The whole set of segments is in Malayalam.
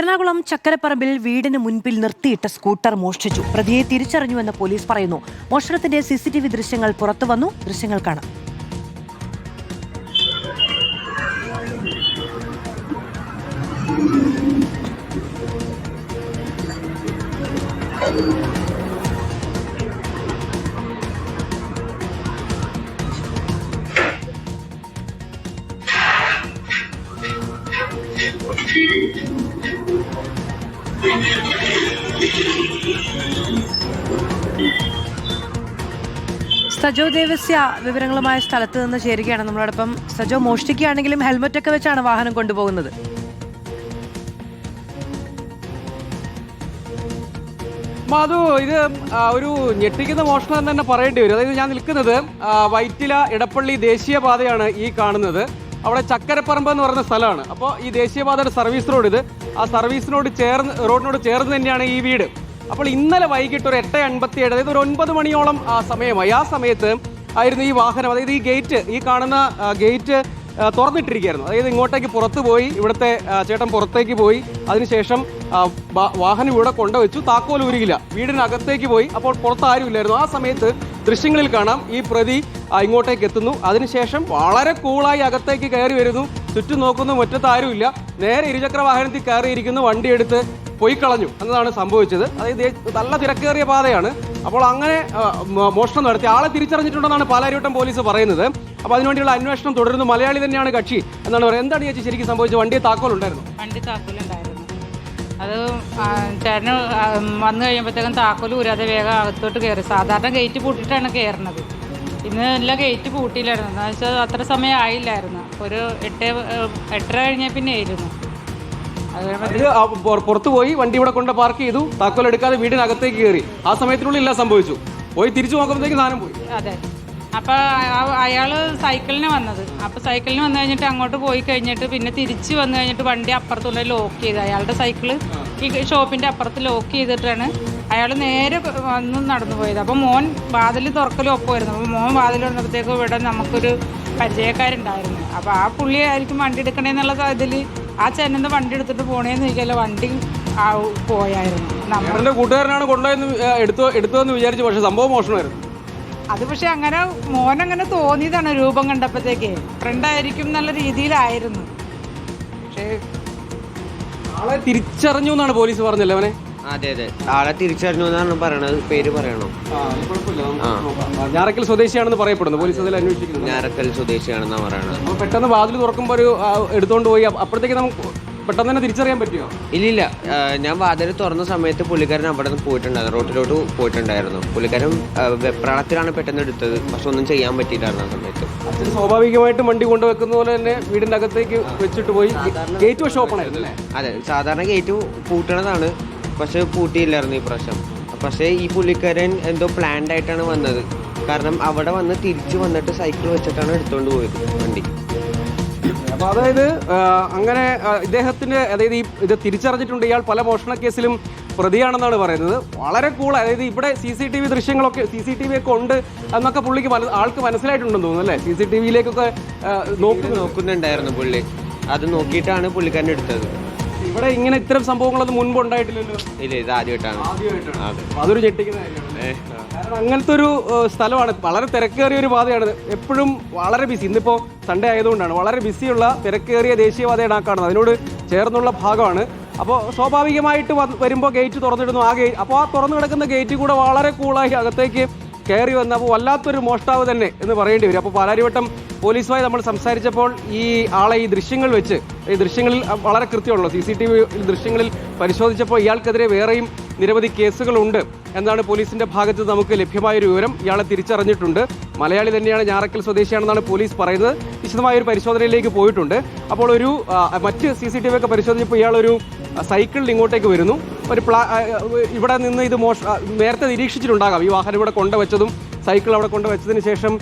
എറണാകുളം ചക്കരപ്പറമ്പിൽ വീടിന് മുൻപിൽ നിർത്തിയിട്ട സ്കൂട്ടർ മോഷ്ടിച്ചു. പ്രതിയെ തിരിച്ചറിഞ്ഞുവെന്ന് പോലീസ് പറയുന്നു. മോഷണത്തിന്റെ CCTV ദൃശ്യങ്ങൾ പുറത്തുവന്നു. ദൃശ്യങ്ങൾ കാണാം. സജോ ദേവസ്യ വിവരങ്ങളുമായ സ്ഥലത്ത് നിന്ന് ചേരുകയാണ് നമ്മളോടൊപ്പം. സജോ, മോഷ്ടിക്കുകയാണെങ്കിലും ഹെൽമറ്റ് ഒക്കെ വെച്ചാണ് വാഹനം കൊണ്ടുപോകുന്നത്. മാധു, ഇത് ഒരു ഞെട്ടിക്കുന്ന മോഷണം എന്ന് തന്നെ പറയേണ്ടി വരും. അതായത് ഞാൻ നിൽക്കുന്നത് വൈറ്റില ഇടപ്പള്ളി ദേശീയപാതയാണ് ഈ കാണുന്നത്. അവിടെ ചക്കരപ്പറമ്പ് എന്ന് പറയുന്ന സ്ഥലമാണ്. അപ്പോൾ ഈ ദേശീയപാതയുടെ സർവീസ് റോഡ്, ഇത് ആ സർവീസിനോട് റോഡിനോട് ചേർന്ന് തന്നെയാണ് ഈ വീട്. അപ്പോൾ ഇന്നലെ വൈകിട്ട് ഒരു 8:57, അതായത് ഒരു 9 മണിയോളം സമയമായി. ആ സമയത്ത് ആയിരുന്നു ഈ വാഹനം, അതായത് ഈ ഗേറ്റ്, ഈ കാണുന്ന ഗേറ്റ് തുറന്നിട്ടിരിക്കുകയായിരുന്നു. അതായത് ഇങ്ങോട്ടേക്ക് പുറത്ത് പോയി, ഇവിടുത്തെ ചേട്ടൻ പുറത്തേക്ക് പോയി, അതിനുശേഷം വാഹനം ഇവിടെ കൊണ്ടുവച്ചു. താക്കോൽ ഉരുകില്ല, വീടിനകത്തേക്ക് പോയി. അപ്പോൾ പുറത്ത് ആരുമില്ലായിരുന്നു. ആ സമയത്ത് ദൃശ്യങ്ങളിൽ കാണാം ഈ പ്രതി ഇങ്ങോട്ടേക്ക് എത്തുന്നു. അതിനുശേഷം വളരെ കൂളായി അകത്തേക്ക് കയറി വരുന്നു. ചുറ്റും നോക്കുന്നു, മുറ്റത്ത് ആരുമില്ല. നേരെ ഇരുചക്ര വാഹനത്തിൽ കയറിയിരിക്കുന്നു, വണ്ടിയെടുത്ത് പോയി കളഞ്ഞു എന്നതാണ് സംഭവിച്ചത്. അതായത് നല്ല തിരക്കേറിയ പാതയാണ്. അപ്പോൾ അങ്ങനെ മോഷണം നടത്തി ആളെ തിരിച്ചറിഞ്ഞിട്ടുണ്ടെന്നാണ് പാലാരിവട്ടം പോലീസ് പറയുന്നത്. അപ്പോൾ അതിനുവേണ്ടിയുള്ള അന്വേഷണം തുടരുന്നു. മലയാളി തന്നെയാണ് കക്ഷി എന്നാണ് പറയുന്നത്. എന്താണ് ചേച്ചി ശരിക്കും സംഭവിച്ചത്? വണ്ടി താക്കോലുണ്ടായിരുന്നു? വണ്ടി താക്കോലുണ്ടായിരുന്നു. അത് ചേട്ടന് വന്നു കഴിയുമ്പോഴത്തേക്കും താക്കോൽ ഊരാതെ വേഗം അകത്തോട്ട് കയറി. സാധാരണ ഗേറ്റ് പൂട്ടിയിട്ടാണ് കയറുന്നത്. ഇന്ന് എല്ലാം ഗേറ്റ് പൂട്ടിയില്ലായിരുന്നു. എന്താ വെച്ചാൽ അത്ര സമയം ആയില്ലായിരുന്നു. ഒരു 8:30 കഴിഞ്ഞ പിന്നെ ആയിരുന്നു. പുറത്തു പോയി വണ്ടി ഇവിടെ കൊണ്ട് പാർക്ക് ചെയ്തു, താക്കോൽ എടുക്കാതെ വീടിനകത്തേക്ക് കയറി. ആ സമയത്തിനുള്ളിൽ എല്ലാം സംഭവിച്ചു. പോയി തിരിച്ചു നോക്കുമ്പോഴത്തേക്ക് സാധനം പോയി. അതെ. അപ്പം അയാൾ സൈക്കിളിന് വന്നത്. അപ്പം സൈക്കിളിന് വന്നു കഴിഞ്ഞിട്ട് അങ്ങോട്ട് പോയി കഴിഞ്ഞിട്ട് പിന്നെ തിരിച്ച് വന്നു കഴിഞ്ഞിട്ട് വണ്ടി അപ്പുറത്തുള്ള ലോക്ക് ചെയ്ത്, അയാളുടെ സൈക്കിള് ഈ ഷോപ്പിൻ്റെ അപ്പുറത്ത് ലോക്ക് ചെയ്തിട്ടാണ് അയാൾ നേരെ വന്ന് നടന്നു പോയത്. അപ്പം മോൻ വാതിൽ തുറക്കലും ഒപ്പമായിരുന്നു. അപ്പോൾ മോൻ വാതിൽ വന്നപ്പോഴത്തേക്കും ഇവിടെ നമുക്കൊരു പരിചയക്കാരുണ്ടായിരുന്നു. അപ്പോൾ ആ പുള്ളി ആയിരിക്കും വണ്ടി എടുക്കണേന്നുള്ള ഇതിൽ ആ ചേട്ടൻ്റെ വണ്ടി എടുത്തിട്ട് പോണേന്ന് ചോദിക്കാമല്ലോ, വണ്ടി പോയായിരുന്നു. നമ്മുടെ കൂട്ടുകാരനാണ് കൊണ്ടുപോയെന്ന് എടുത്തതെന്ന് വിചാരിച്ചു. പക്ഷെ സംഭവം മോഷണമായിരുന്നു. അത് പക്ഷെ അങ്ങനെ മോനങ്ങനെ തോന്നിയതാണ് രൂപം കണ്ടപ്പോഴത്തേക്ക്. ഫ്രണ്ടായിരിക്കും എന്നുള്ള രീതിയിലായിരുന്നു. പക്ഷേ ആളെ തിരിച്ചറിഞ്ഞു എന്നാണ് പോലീസ് പറഞ്ഞല്ലേ അവനെ? അതെ, ആളെ തിരിച്ചറിഞ്ഞു എന്നാണ് പറയണത്. പേര് പറയണോ? ഞാറക്കൽ സ്വദേശിയാണെന്ന് പറയപ്പെടുന്നു. പോലീസ് അതിൽ അന്വേഷിക്കുന്നു. ഞാറക്കൽ സ്വദേശിയാണെന്നാണ് പറയണത്. അപ്പോൾ പെട്ടെന്ന് വാതിൽ തുറക്കുമ്പോൾ ഒരു എടുത്തുകൊണ്ട് പോയി. അപ്പോഴത്തേക്ക് നമുക്ക് പെട്ടെന്ന് തന്നെ തിരിച്ചറിയാൻ പറ്റുമോ? ഇല്ലില്ല, ഞാൻ വാതിൽ തുറന്ന സമയത്ത് പുള്ളിക്കാരൻ അവിടെ നിന്ന് പോയിട്ടുണ്ടായിരുന്നു, റോട്ടിലോട്ട് പോയിട്ടുണ്ടായിരുന്നു. പുള്ളിക്കാരൻ വെപ്രാളത്തിലാണ് പെട്ടെന്ന് എടുത്തത്. പക്ഷെ ഒന്നും ചെയ്യാൻ പറ്റിയിട്ടായിരുന്നു ആ സമയത്ത്. അച്ഛൻ സ്വാഭാവികമായിട്ടും വണ്ടി കൊണ്ടുവെക്കുന്ന പോലെ തന്നെ വീടിൻ്റെ അകത്തേക്ക് വെച്ചിട്ട് പോയി. ഗേറ്റ് വശം ഓപ്പൺ ആയിരുന്നു അല്ലേ? അതെ, സാധാരണ ഗേറ്റ് പൂട്ടണതാണ്, പക്ഷെ പൂട്ടിയില്ലായിരുന്നു ഈ പ്രാവശ്യം. പക്ഷേ ഈ പുള്ളിക്കാരൻ എന്തോ പ്ലാൻഡ് ആയിട്ടാണ് വന്നത്. കാരണം അവിടെ വന്ന് തിരിച്ചു വന്നിട്ട് സൈക്കിൾ വെച്ചിട്ടാണ് എടുത്തുകൊണ്ട് പോയത് വണ്ടി. അപ്പോൾ അതായത് അങ്ങനെ ഇദ്ദേഹത്തിന്, അതായത് ഇത് തിരിച്ചറിഞ്ഞിട്ടുണ്ട്. ഇയാൾ പല മോഷണ കേസിലും പ്രതിയാണെന്നാണ് പറയുന്നത്. വളരെ കൂൾ. അതായത് ഇവിടെ CCTV ദൃശ്യങ്ങളൊക്കെ, CCTV ഒക്കെ ഉണ്ട് എന്നൊക്കെ പുള്ളിക്ക് ആൾക്ക് മനസ്സിലായിട്ടുണ്ടെന്ന് തോന്നുന്നു അല്ലേ? CCTVയിലേക്കൊക്കെ നോക്കുന്നുണ്ടായിരുന്നു പുള്ളി. അത് നോക്കിയിട്ടാണ് പുള്ളിക്കാരൻ എടുത്തത്. ഇവിടെ ഇങ്ങനെ ഇത്തരം സംഭവങ്ങളൊന്നും മുൻപ് ഉണ്ടായിട്ടില്ലല്ലോ? ഇല്ല, ഇത് ആദ്യമായിട്ടാണ്. അതൊരു ഞെട്ടിക്കുന്ന കാര്യമാണ്. കാരണം അങ്ങനത്തെ ഒരു സ്ഥലമാണ്. വളരെ തിരക്കേറിയ ഒരു പാതയാണ്. എപ്പോഴും വളരെ ബിസി. ഇന്നിപ്പോൾ സൺഡേ ആയതുകൊണ്ടാണ് വളരെ ബിസിയുള്ള തിരക്കേറിയ ദേശീയപാതയാണ് ആ കാണുന്നത്. അതിനോട് ചേർന്നുള്ള ഭാഗമാണ്. അപ്പോൾ സ്വാഭാവികമായിട്ട് വരുമ്പോൾ ഗേറ്റ് തുറന്നിടുന്നു. അപ്പോൾ ആ തുറന്നു കിടക്കുന്ന ഗേറ്റ് കൂടെ വളരെ കൂളായി അകത്തേക്ക് കയറി വന്ന, അപ്പോൾ വല്ലാത്തൊരു മോഷ്ടാവ് തന്നെ എന്ന് പറയേണ്ടി വരും. അപ്പോൾ പാലാരിവട്ടം പോലീസുമായി നമ്മൾ സംസാരിച്ചപ്പോൾ ഈ ആളെ ഈ ദൃശ്യങ്ങളിൽ വളരെ കൃത്യമുള്ളൂ. CCTV ദൃശ്യങ്ങളിൽ പരിശോധിച്ചപ്പോൾ ഇയാൾക്കെതിരെ വേറെയും നിരവധി കേസുകളുണ്ട് എന്നാണ് പോലീസിന്റെ ഭാഗത്ത് നമുക്ക് ലഭ്യമായൊരു വിവരം. ഇയാളെ തിരിച്ചറിഞ്ഞിട്ടുണ്ട്. മലയാളി തന്നെയാണ്, ഞാറക്കൽ സ്വദേശിയാണെന്നാണ് പോലീസ് പറയുന്നത്. വിശദമായൊരു പരിശോധനയിലേക്ക് പോയിട്ടുണ്ട്. അപ്പോൾ ഒരു മറ്റ് CCTV ഒക്കെ പരിശോധിച്ചപ്പോൾ ഇയാളൊരു സൈക്കിളിൽ ഇങ്ങോട്ടേക്ക് വരുന്നു. ഇവിടെ നിന്ന് ഇത് നേരത്തെ നിരീക്ഷിച്ചിട്ടുണ്ടാകാം. ഈ വാഹനം ഇവിടെ കൊണ്ടുവച്ചതും സൈക്കിൾ അവിടെ കൊണ്ടുവച്ചതിന് ശേഷം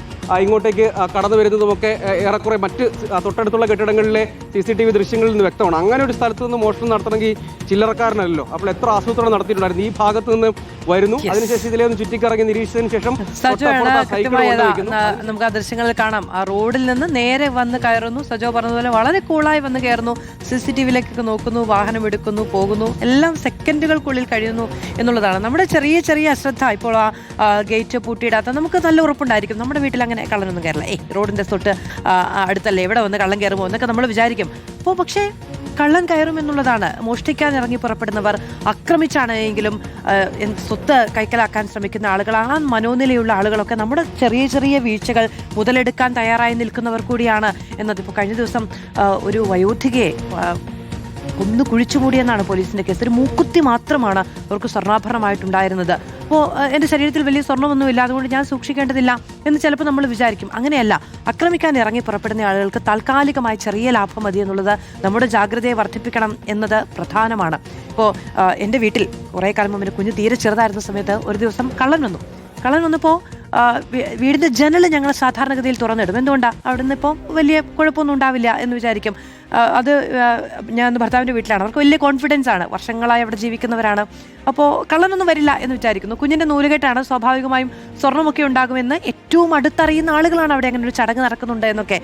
ഇങ്ങോട്ടേക്ക് കടന്നു വരുന്നതുമൊക്കെ ഏറെക്കുറെ മറ്റ് തൊട്ടടുത്തുള്ള കെട്ടിടങ്ങളിലെ CCTV ദൃശ്യങ്ങളിൽ നിന്ന് വ്യക്തമാണ്. അങ്ങനെ ഒരു സ്ഥലത്ത് നിന്ന് മോഷണം നടത്തണമെങ്കിൽ ചില്ലറക്കാരനല്ലോ. അപ്പോൾ എത്ര ആസൂത്രണം നടത്തിയിട്ടുണ്ടായിരുന്നു. ഈ ഭാഗത്ത് നിന്ന് വരുന്നു, അതിനുശേഷം ഇതിലെ ഒന്ന് ചുറ്റിക്കറങ്ങി നിരീക്ഷിച്ചതിന് ശേഷം നമുക്ക് ആ ദൃശ്യങ്ങളിൽ കാണാം. ആ റോഡിൽ നിന്ന് നേരെ വന്ന് കയറുന്നു. സജോ പറഞ്ഞതുപോലെ വളരെ കൂളായി വന്ന് കയറുന്നു, CCTVയിലേക്കൊക്കെ നോക്കുന്നു, വാഹനം എടുക്കുന്നു, പോകുന്നു. എല്ലാം സെക്കൻഡുകൾക്കുള്ളിൽ കഴിയുന്നു എന്നുള്ളതാണ്. നമ്മുടെ ചെറിയ ചെറിയ അശ്രദ്ധ, ഇപ്പോൾ ആ ഗേറ്റ് പൂട്ടിയിടാത്ത നമുക്ക് നല്ല ഉറപ്പുണ്ടായിരിക്കും നമ്മുടെ വീട്ടിൽ അങ്ങനെ കള്ളനൊന്നും കയറില്ല. റോഡിന്റെ തൊട്ട് അടുത്തല്ലേ, ഇവിടെ വന്ന് കള്ളൻ കയറുമോ എന്നൊക്കെ നമ്മൾ വിചാരിക്കും. അപ്പോൾ പക്ഷേ കള്ളൻ കയറും എന്നുള്ളതാണ്. മോഷ്ടിക്കാൻ ഇറങ്ങി പുറപ്പെടുന്നവർ ആക്രമിച്ചാണ് എങ്കിലും സ്വത്ത് കൈക്കലാക്കാൻ ശ്രമിക്കുന്ന ആളുകൾ, ആ മനോനിലയുള്ള ആളുകളൊക്കെ നമ്മുടെ ചെറിയ ചെറിയ വീഴ്ചകൾ മുതലെടുക്കാൻ തയ്യാറായി നിൽക്കുന്നവർ കൂടിയാണ് എന്നതിപ്പോൾ കഴിഞ്ഞ ദിവസം ഒരു വയോധികയെ ഒന്ന് കുഴിച്ചുമൂടിയെന്നാണ് പോലീസിന്റെ കേസ്. ഒരു മൂക്കുത്തി മാത്രമാണ് അവർക്ക് സ്വർണ്ണാഭരണമായിട്ടുണ്ടായിരുന്നത്. അപ്പോൾ എൻ്റെ ശരീരത്തിൽ വലിയ സ്വർണ്ണമൊന്നുമില്ല, അതുകൊണ്ട് ഞാൻ സൂക്ഷിക്കേണ്ടതില്ല എന്ന് ചിലപ്പോൾ നമ്മൾ വിചാരിക്കും. അങ്ങനെയല്ല, ആക്രമിക്കാൻ ഇറങ്ങി പുറപ്പെടുന്ന ആളുകൾക്ക് താൽക്കാലികമായി ചെറിയ ലാഭം മതി എന്നുള്ളത് നമ്മുടെ ജാഗ്രതയെ വർദ്ധിപ്പിക്കണം എന്നത് പ്രധാനമാണ്. ഇപ്പോൾ എൻ്റെ വീട്ടിൽ കുറേ കാലം മുമ്പ് കുഞ്ഞ് തീരെ ചെറുതായിരുന്ന സമയത്ത് ഒരു ദിവസം കള്ളൻ വന്നപ്പോൾ വീടിൻ്റെ ജനൽ ഞങ്ങൾ സാധാരണഗതിയിൽ തുറന്നിടും. എന്തുകൊണ്ടാണ്? അവിടെ നിന്ന് ഇപ്പോൾ വലിയ കുഴപ്പമൊന്നും ഉണ്ടാവില്ല എന്ന് വിചാരിക്കും. അത് ഞാൻ ഭർത്താവിൻ്റെ വീട്ടിലാണ്, അവർക്ക് വലിയ കോൺഫിഡൻസ് ആണ്, വർഷങ്ങളായി അവിടെ ജീവിക്കുന്നവരാണ്. അപ്പോൾ കള്ളനൊന്നും വരില്ല എന്ന് വിചാരിക്കുന്നു. കുഞ്ഞിൻ്റെ നൂലുകെട്ടാണ്, സ്വാഭാവികമായും സ്വർണ്ണമൊക്കെ ഉണ്ടാകുമെന്ന് ഏറ്റവും അടുത്തറിയുന്ന ആളുകളാണ് അവിടെ അങ്ങനെ ഒരു ചടങ്ങ് നടക്കുന്നുണ്ട് എന്നൊക്കെ.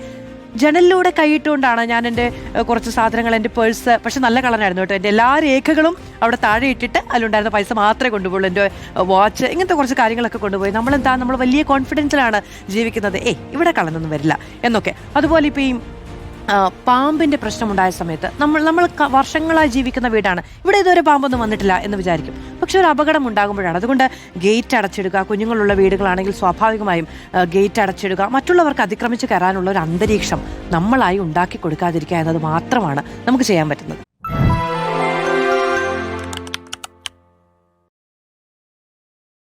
ജനലിലൂടെ കൈയിട്ടുകൊണ്ടാണ് ഞാൻ എൻ്റെ കുറച്ച് സാധനങ്ങൾ, എൻ്റെ പേഴ്സ്, പക്ഷെ നല്ല കളറായിരുന്നു കേട്ടോ, എൻ്റെ എല്ലാ രേഖകളും അവിടെ താഴെ ഇട്ടിട്ട് അതിലുണ്ടായിരുന്ന പൈസ മാത്രമേ കൊണ്ടുപോയുള്ളൂ, എൻ്റെ വാച്ച്, ഇങ്ങനത്തെ കുറച്ച് കാര്യങ്ങളൊക്കെ കൊണ്ടുപോയി. നമ്മൾ വലിയ കോൺഫിഡൻസിലാണ് ജീവിക്കുന്നത്, ഇവിടെ കളനൊന്നും വരില്ല എന്നൊക്കെ. അതുപോലെ ഇപ്പോൾ ഈ പാമ്പിൻ്റെ പ്രശ്നമുണ്ടായ സമയത്ത് നമ്മൾ വർഷങ്ങളായി ജീവിക്കുന്ന വീടാണ്, ഇവിടെ ഇതുവരെ പാമ്പൊന്നും വന്നിട്ടില്ല എന്ന് വിചാരിക്കും. പക്ഷെ ഒരു അപകടം ഉണ്ടാകുമ്പോഴാണ്. അതുകൊണ്ട് ഗേറ്റ് അടച്ചിടുക, കുഞ്ഞുങ്ങളുള്ള വീടുകളാണെങ്കിൽ സ്വാഭാവികമായും ഗേറ്റ് അടച്ചിടുക, മറ്റുള്ളവർക്ക് അതിക്രമിച്ച് കയറാനുള്ള ഒരു അന്തരീക്ഷം നമ്മളായി ഉണ്ടാക്കി കൊടുക്കാതിരിക്കുക എന്നത് മാത്രമാണ് നമുക്ക് ചെയ്യാൻ പറ്റുന്നത്.